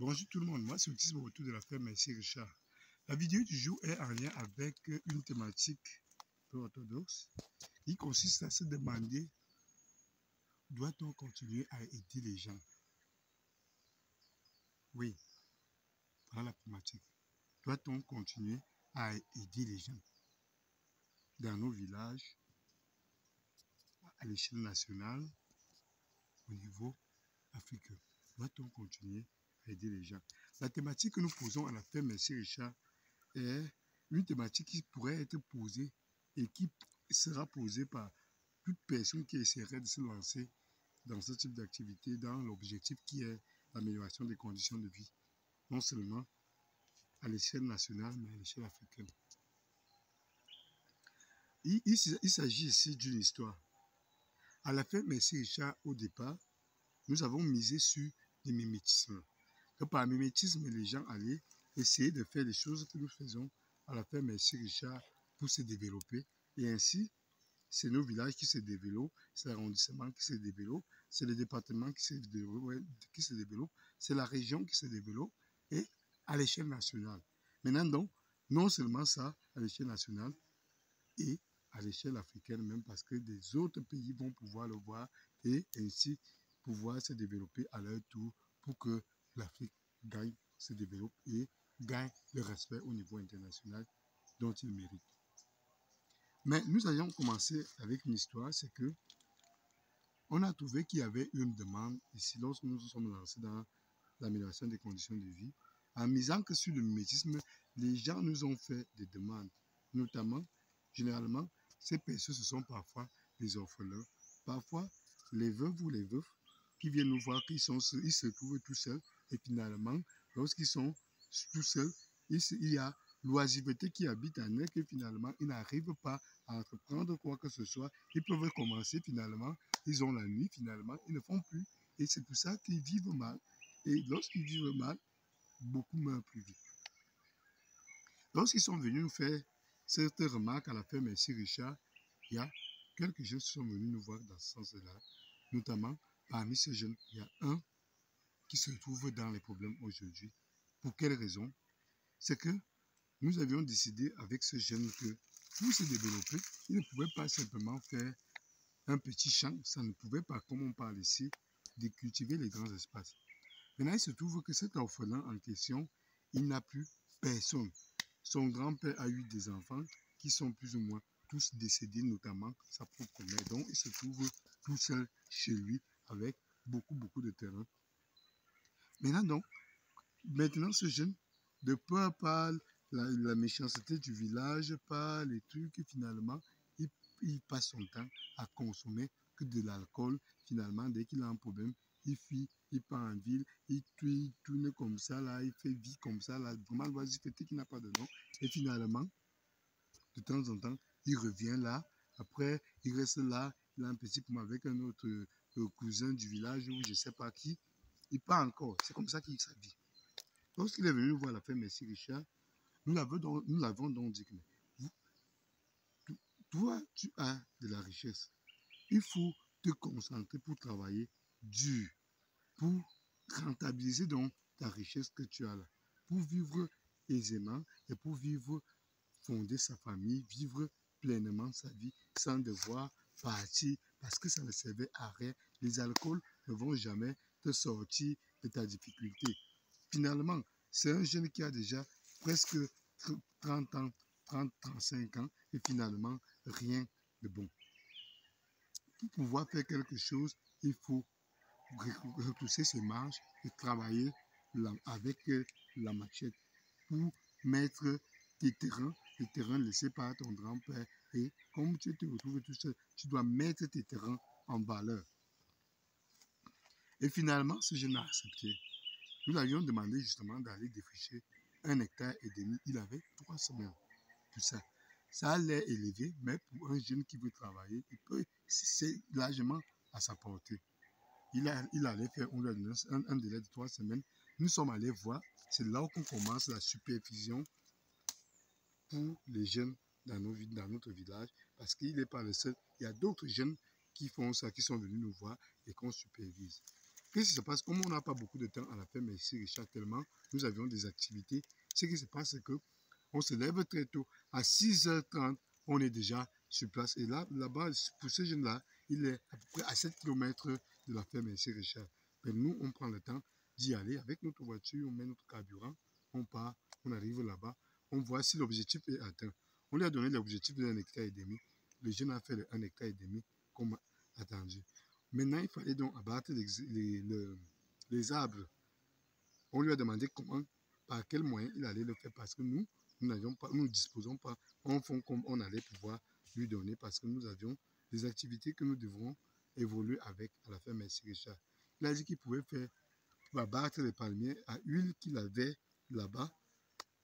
Bonjour tout le monde, moi c'est Autisme autour de la ferme Merci Richard. La vidéo du jour est en lien avec une thématique peu orthodoxe qui consiste à se demander: doit-on continuer à aider les gens? Oui, voilà la thématique. Doit-on continuer à aider les gens dans nos villages, à l'échelle nationale, au niveau africain? Doit-on continuer à aider les gens? La thématique que nous posons à la ferme Merci Richard est une thématique qui pourrait être posée et qui sera posée par toute personne qui essaierait de se lancer dans ce type d'activité, dans l'objectif qui est l'amélioration des conditions de vie, non seulement à l'échelle nationale, mais à l'échelle africaine. Il s'agit ici d'une histoire. À la fin, Merci Richard, au départ, nous avons misé sur le mimétisme. Que par mimétisme, les gens allaient essayer de faire les choses que nous faisons à la fin Merci Richard pour se développer. Et ainsi, c'est nos villages qui se développent, c'est l'arrondissement qui se développe, c'est le département qui se développe, c'est la région qui se développe, et à l'échelle nationale. Maintenant, donc, non seulement ça, à l'échelle nationale, et à l'échelle africaine même, parce que des autres pays vont pouvoir le voir et ainsi pouvoir se développer à leur tour pour que l'Afrique gagne, se développe et gagne le respect au niveau international dont il mérite. Mais nous allons commencer avec une histoire, c'est que on a trouvé qu'il y avait une demande ici lorsque nous nous sommes lancés dans l'amélioration des conditions de vie. En misant que sur le mimétisme, les gens nous ont fait des demandes, notamment, généralement, ces personnes, ce sont parfois les orphelins, parfois les veuves ou les veufs qui viennent nous voir qu'ils se trouvent tout seuls et finalement, lorsqu'ils sont tout seuls, il y a l'oisiveté qui habite en eux que finalement, ils n'arrivent pas à entreprendre quoi que ce soit. Ils peuvent commencer finalement, ils ont la nuit finalement, ils ne font plus. Et c'est pour ça qu'ils vivent mal. Et lorsqu'ils vivent mal, beaucoup meurent plus vite. Lorsqu'ils sont venus nous faire cette remarque à la fin Merci Richard, il y a quelques jeunes qui sont venus nous voir dans ce sens-là. Notamment, parmi ces jeunes, il y a un qui se trouve dans les problèmes aujourd'hui. Pour quelle raison? C'est que nous avions décidé avec ce jeune que pour se développer, il ne pouvait pas simplement faire un petit champ. Ça ne pouvait pas, comme on parle ici, de cultiver les grands espaces. Maintenant, il se trouve que cet orphelin en question, il n'a plus personne. Son grand-père a eu des enfants qui sont plus ou moins tous décédés, notamment sa propre mère. Donc, il se trouve tout seul chez lui avec beaucoup de terrain. Maintenant, ce jeune, de peur par la méchanceté du village, par les trucs, finalement, il passe son temps à consommer que de l'alcool. Finalement, dès qu'il a un problème, il fuit, il part en ville, il tourne comme ça, là, il fait vie comme ça, là, vraiment l'oisiveté qui n'a pas de nom. Et finalement, de temps en temps, il revient là. Après, il reste là, il a un petit problème avec un autre cousin du village ou je ne sais pas qui. Il part encore. C'est comme ça qu'il s'habille. Lorsqu'il est venu nous voir à la fin Merci Richard, nous l'avons donc dit que toi, tu as de la richesse. Il faut te concentrer pour travailler dur, pour rentabiliser donc ta richesse que tu as là, pour vivre aisément et pour fonder sa famille, vivre pleinement sa vie sans devoir partir parce que ça ne servait à rien. Les alcools ne vont jamais te sortir de ta difficulté. Finalement, c'est un jeune qui a déjà presque 30 ans, 35 ans et finalement rien de bon. Pour pouvoir faire quelque chose, il faut retrousser ses marches et travailler avec la machette pour mettre tes terrains laissés par ton grand-père. Et comme tu te retrouves tout seul, tu dois mettre tes terrains en valeur. Et finalement, ce jeune a accepté. Nous l'avions demandé justement d'aller défricher 1,5 hectare. Il avait 3 semaines. Tout ça. Ça allait élevé, mais pour un jeune qui veut travailler, c'est largement à sa portée. Il allait faire un délai de 3 semaines. Nous sommes allés voir. C'est là qu'on commence la supervision pour les jeunes dans notre village. Parce qu'il n'est pas le seul. Il y a d'autres jeunes qui font ça, qui sont venus nous voir et qu'on supervise. qu'est-ce qui se passe? Comme on n'a pas beaucoup de temps à la ferme ici, Richard, tellement nous avions des activités, ce qui se passe, c'est qu'on se lève très tôt. À 6h30, on est déjà sur place. Et là-bas, pour ce jeune-là, il est à peu près à 7 km de la ferme ici, Richard. Mais nous, on prend le temps d'y aller avec notre voiture, on met notre carburant, on part, on arrive là-bas, on voit si l'objectif est atteint. On lui a donné l'objectif de 1,5 hectare. Le jeune a fait le 1,5 hectare comme attendu. Maintenant, il fallait donc abattre les arbres. On lui a demandé comment, par quel moyen il allait le faire parce que nous ne disposons pas, on fait comme on allait pouvoir lui donner parce que nous avions des activités que nous devrons évoluer avec à la ferme Merci Richard. Il a dit qu'il pouvait faire abattre les palmiers à huile qu'il avait là-bas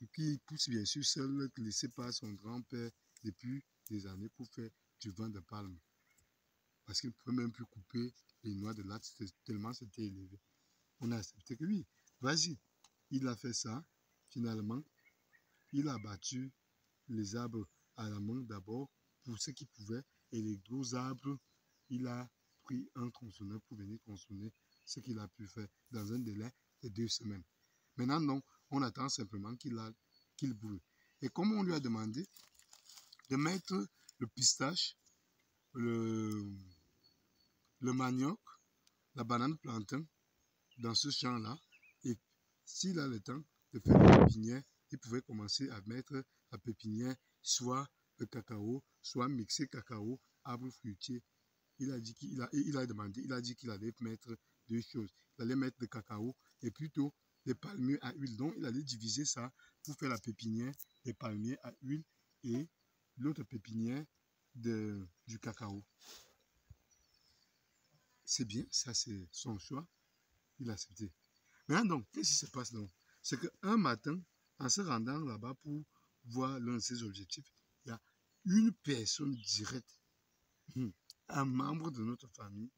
et qui pousse bien sûr seul, laissé par son grand-père depuis des années pour faire du vin de palme. Parce qu'il ne pouvait même plus couper les noix de latte tellement c'était élevé. On a accepté que oui, vas-y. Il a fait ça. Finalement, il a battu les arbres à la main d'abord pour ce qu'il pouvait. Et les gros arbres, il a pris un tronçonneur pour venir tronçonner ce qu'il a pu faire dans un délai de 2 semaines. Maintenant, non, on attend simplement qu'il brûle. Et comme on lui a demandé de mettre le pistache, le manioc, la banane plantain dans ce champ-là, et s'il a le temps de faire une pépinière, il pouvait commencer à mettre la pépinière, soit le cacao, soit mixer cacao, arbre fruitier. Il a dit qu'il a dit qu'il allait mettre 2 choses. Il allait mettre le cacao et plutôt les palmiers à huile. Donc, il allait diviser ça pour faire la pépinière des palmiers à huile et l'autre pépinière du cacao. C'est bien, ça c'est son choix. Il a accepté. Maintenant, donc, qu'est-ce qui se passe donc? C'est qu'un matin, en se rendant là-bas pour voir l'un de ses objectifs, il y a une personne directe, un membre de notre famille,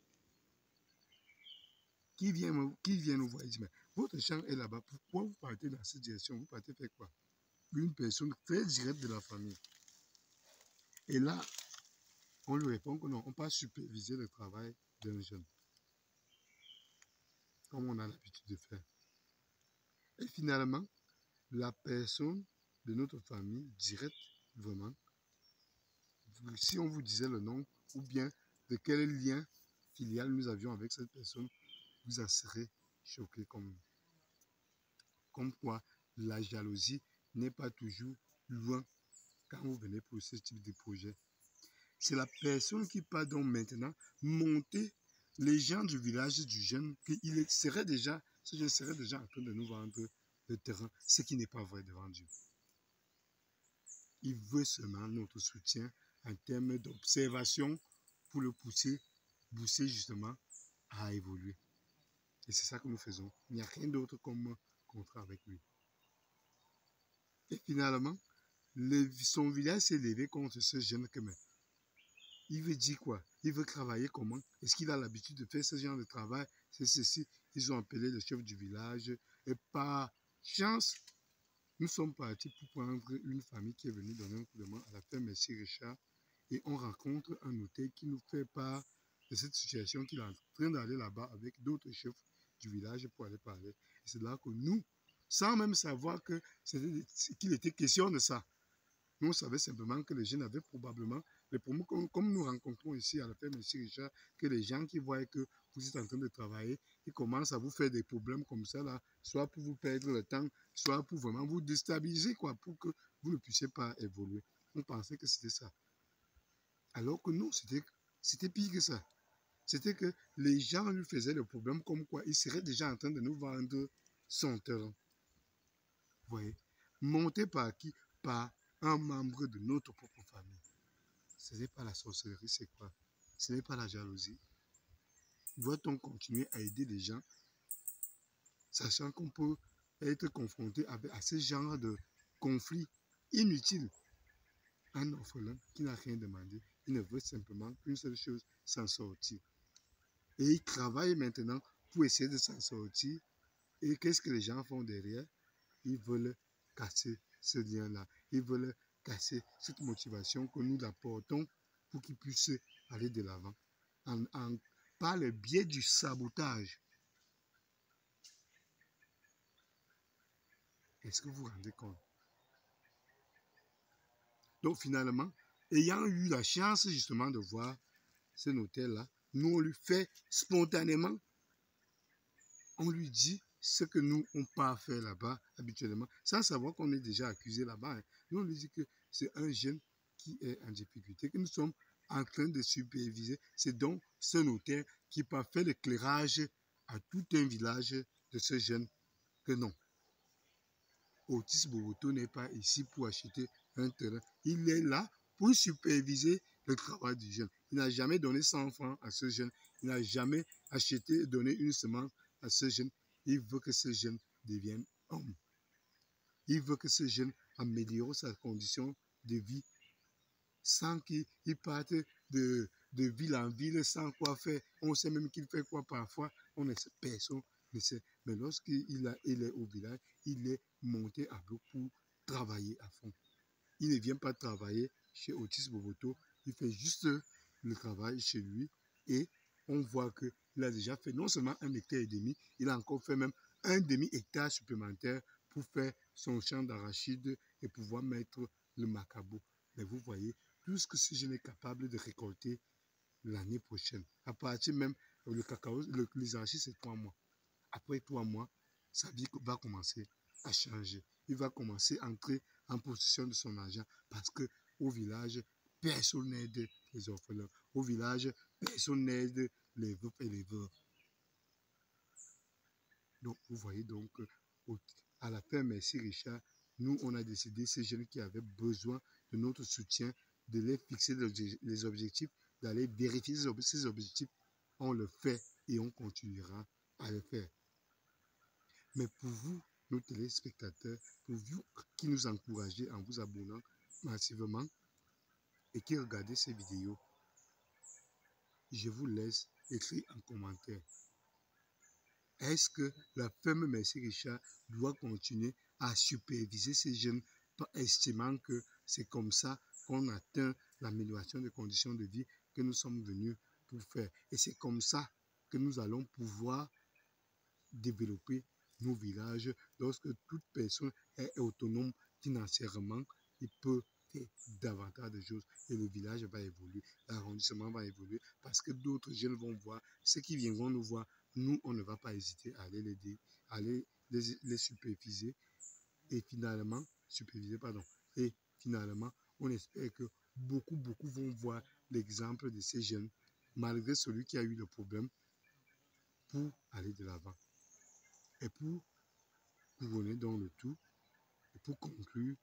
qui vient nous voir et dit, mais votre champ est là-bas, pourquoi vous partez dans cette direction? Vous partez faire quoi? Une personne très directe de la famille. Et là, on lui répond que non, on ne peut pas superviser le travail d'un jeune, comme on a l'habitude de faire. Et finalement, la personne de notre famille, directe, vraiment, si on vous disait le nom, ou bien de quel lien filial nous avions avec cette personne, vous en serez choqué comme quoi la jalousie n'est pas toujours loin quand vous venez pour ce type de projet. C'est la personne qui part donc maintenant monter les gens du village du jeune, ce jeune serait déjà en train de nous vendre le terrain, ce qui n'est pas vrai devant Dieu. Il veut seulement notre soutien en termes d'observation pour le pousser justement à évoluer. Et c'est ça que nous faisons. Il n'y a rien d'autre comme contrat avec lui. Et finalement, son village s'est levé contre ce jeune que mais il veut dire quoi? Il veut travailler comment? Est-ce qu'il a l'habitude de faire ce genre de travail? C'est ceci. Ils ont appelé le chef du village. Et par chance, nous sommes partis pour prendre une famille qui est venue donner un coup de main à la ferme Merci Richard. Et on rencontre un notaire qui nous fait part de cette situation qu'il est en train d'aller là-bas avec d'autres chefs du village pour aller parler. Et c'est là que nous, sans même savoir qu'il était question de ça, nous, on savait simplement que les jeunes avaient probablement, comme nous rencontrons ici à la ferme Merci Richard, que les gens qui voient que vous êtes en train de travailler, ils commencent à vous faire des problèmes comme ça, là, soit pour vous perdre le temps, soit pour vraiment vous déstabiliser, quoi, pour que vous ne puissiez pas évoluer. On pensait que c'était ça. Alors que non, c'était pire que ça. C'était que les gens lui faisaient le problème comme quoi il serait déjà en train de nous vendre son terrain. Vous voyez, monté par qui? Par un membre de notre propre famille. Ce n'est pas la sorcellerie, c'est quoi? Ce n'est pas la jalousie. Doit-on continuer à aider les gens, sachant qu'on peut être confronté à ce genre de conflit inutile? Un orphelin qui n'a rien demandé, il ne veut simplement qu'une seule chose, s'en sortir. Et il travaille maintenant pour essayer de s'en sortir. Et qu'est-ce que les gens font derrière? Ils veulent casser ce lien-là. Ils veulent casser cette motivation que nous apportons pour qu'ils puissent aller de l'avant. Par le biais du sabotage. Est-ce que vous vous rendez compte? Donc finalement, ayant eu la chance justement de voir ce notaire-là, nous on lui fait spontanément, on lui dit ce que nous on pas faire là-bas habituellement, sans savoir qu'on est déjà accusé là-bas. Hein. Nous on lui dit que c'est un jeune qui est en difficulté, que nous sommes en train de superviser. C'est donc ce notaire qui peut faire l'éclairage à tout un village de ce jeune que non. Otis Bogoto n'est pas ici pour acheter un terrain. Il est là pour superviser le travail du jeune. Il n'a jamais donné 100 francs à ce jeune. Il n'a jamais acheté, donné une semence à ce jeune. Il veut que ce jeune devienne homme. Il veut que ce jeune améliore sa condition de vie sans qu'il parte de ville en ville sans quoi faire. On sait même qu'il fait quoi parfois. On ne sait, personne ne sait. Mais lorsqu'il est au village, il est monté à bloc pour travailler à fond. Il ne vient pas travailler chez Otis Bogoto. Il fait juste le travail chez lui. Et on voit qu'il a déjà fait non seulement 1,5 hectare, il a encore fait même un demi-hectare supplémentaire pour faire son champ d'arachide et pouvoir mettre le macabo. Mais vous voyez, tout ce que ce jeune est capable de récolter l'année prochaine. À partir même, le cacao, les arachides, c'est 3 mois. Après 3 mois, sa vie va commencer à changer. Il va commencer à entrer en possession de son argent parce qu'au village, personne n'aide les orphelins. Au village, personne n'aide les veufs et les veuves. Donc, vous voyez donc, à la fin, merci Richard, nous, on a décidé, ces jeunes qui avaient besoin de notre soutien, de les fixer les objectifs, d'aller vérifier ces objectifs. On le fait et on continuera à le faire. Mais pour vous, nos téléspectateurs, pour vous qui nous encouragez en vous abonnant massivement et qui regardez ces vidéos, je vous laisse écrire en commentaire. Est-ce que la firme Merci Richard doit continuer à superviser ces jeunes, estimant que c'est comme ça qu'on atteint l'amélioration des conditions de vie que nous sommes venus pour faire? Et c'est comme ça que nous allons pouvoir développer nos villages. Lorsque toute personne est autonome financièrement, il peut faire davantage de choses et le village va évoluer, l'arrondissement va évoluer parce que d'autres jeunes vont voir, ceux qui viendront nous voir, nous, on ne va pas hésiter à aller l'aider, à aller les superviser et finalement, on espère que beaucoup vont voir l'exemple de ces jeunes, malgré celui qui a eu le problème, pour aller de l'avant. Et pour couronner dans le tout, et pour conclure,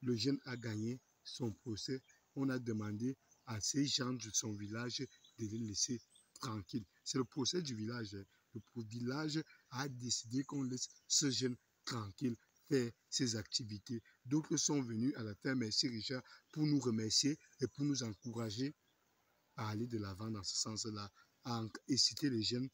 le jeune a gagné son procès. On a demandé à ces gens de son village de les laisser tranquilles. C'est le procès du village. Le village a décidé qu'on laisse ce jeune tranquille faire ses activités. D'autres sont venus à la fin, merci Richard, pour nous remercier et pour nous encourager à aller de l'avant dans ce sens-là, à inciter les jeunes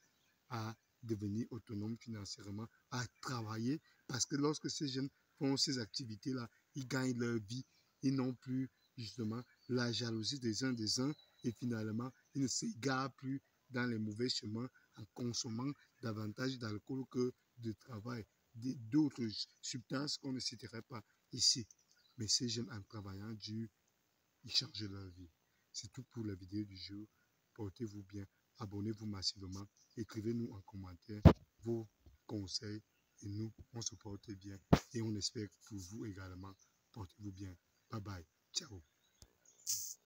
à devenir autonomes financièrement, à travailler, parce que lorsque ces jeunes font ces activités-là, ils gagnent leur vie, ils n'ont plus justement la jalousie des uns et finalement, ils ne s'égarent plus dans les mauvais chemins en consommant davantage d'alcool que de travail, d'autres substances qu'on ne citerait pas ici. Mais ces jeunes, en travaillant dur, ils changent leur vie. C'est tout pour la vidéo du jour. Portez-vous bien, abonnez-vous massivement, écrivez-nous en commentaire vos conseils et nous, on se porte bien et on espère pour vous également. Portez-vous bien. Bye bye. Ciao.